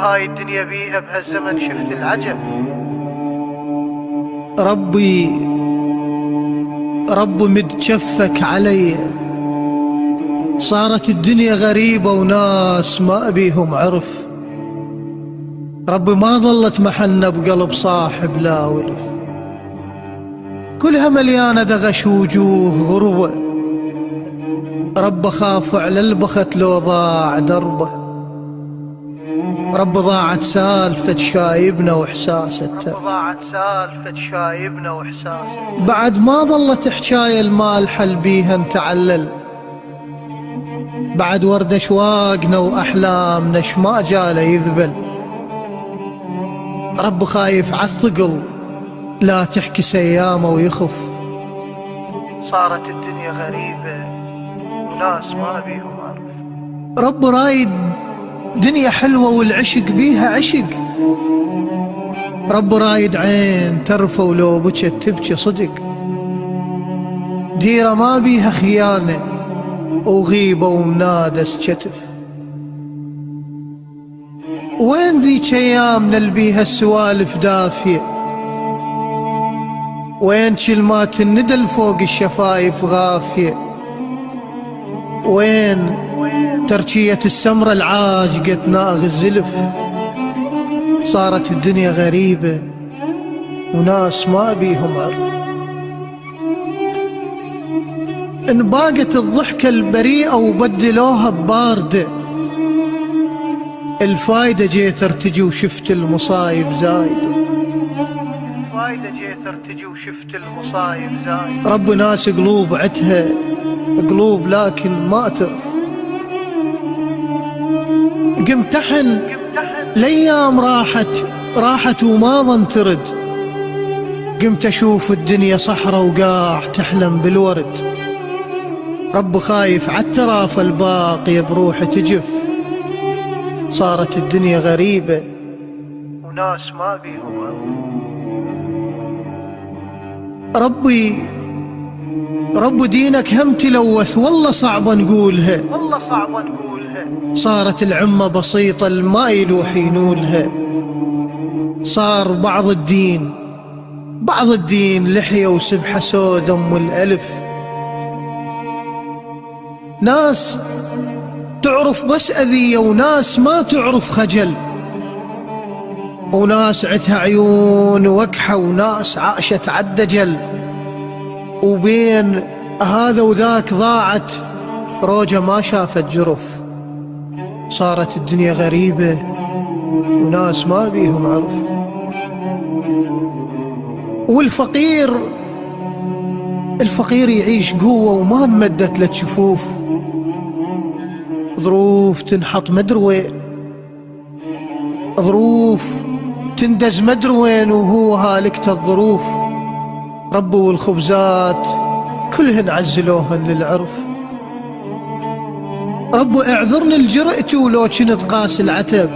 هاي الدنيا بيها بهالزمن شفت العجب. ربي مد جفك علي، صارت الدنيا غريبة وناس ما أبيهم عرف. ربي ما ظلت محنة بقلب صاحب لا ولف، كلها مليانة دغش وجوه غربة. رب خاف على البخت لو ضاع دربه، رب ضاعت سالفة شايبنا وإحساسه، بعد ما ظلت حكاية المال حل بيها نتعلل، بعد ورد أشواقنا وأحلامنا شما جاله يذبل. رب خايف عالثقل لا تحكس أيامه ويخف، صارت الدنيا غريبة وناس ما بيهم عرف. رب رايد دنيا حلوة والعشق بيها عشق، رب رايد عين ترفى ولو بكت تبكي صدق، ديرة ما بيها خيانة وغيبة ومنادس كتف. وين ذيك ايامنا اللي بيها السوالف دافية، وين كلمات الندى فوق الشفايف غافية، وين تركية السمرة العاجقة تناغ الزلف. صارت الدنيا غريبة وناس ما بيهم عرف، انباقت الضحكة البريئة وبدلوها بباردة، الفايدة جيت ارتجي وشفت المصايب زايدة. رب ناس قلوب عتها قلوب لكن ما تعرف، قمتحن الايام راحت وما ظن ترد، قمت اشوف الدنيا صحرا وقاع تحلم بالورد. رب خايف عالترافة الباقية بروحي تجف، صارت الدنيا غريبة وناس ما بيهم عرف. ربي دينك هم تلوث والله صعبة نقولها، صارت العمة بسيطة الما يلوح ينولها. صار بعض الدين لحية وسبحة سود أم الألف، ناس تعرف بس أذية وناس ما تعرف خجل، وناس عتها عيون وكحة وناس عاشت عالدجل، وبين هذا وذاك ضاعت روجة ما شافت جرف. صارت الدنيا غريبة وناس ما بيهم عرف. والفقير يعيش قوة وما مدت له شفوف، ظروف تنحط مدري وين، ظروف تندز مدري وين وهو هالكت الظروف. رب والخبزات كلهن عزلوهن للعرف. رب اعذرني الجرأتي ولو كنت قاس العتب،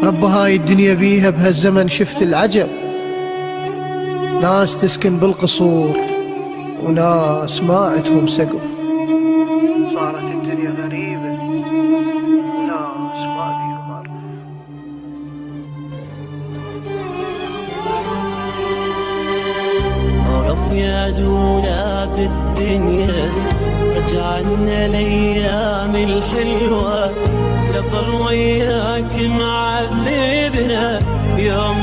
رب هاي الدنيا بيها بهالزمن شفت العجب. ناس تسكن بالقصور وناس ما عندهم سقف، صارت الدنيا غريبة وناس ما بيهم عرف. عرف يا دولا بالدنيا رجعنا الايام الحلوة، لظل وياك معذبنا يوم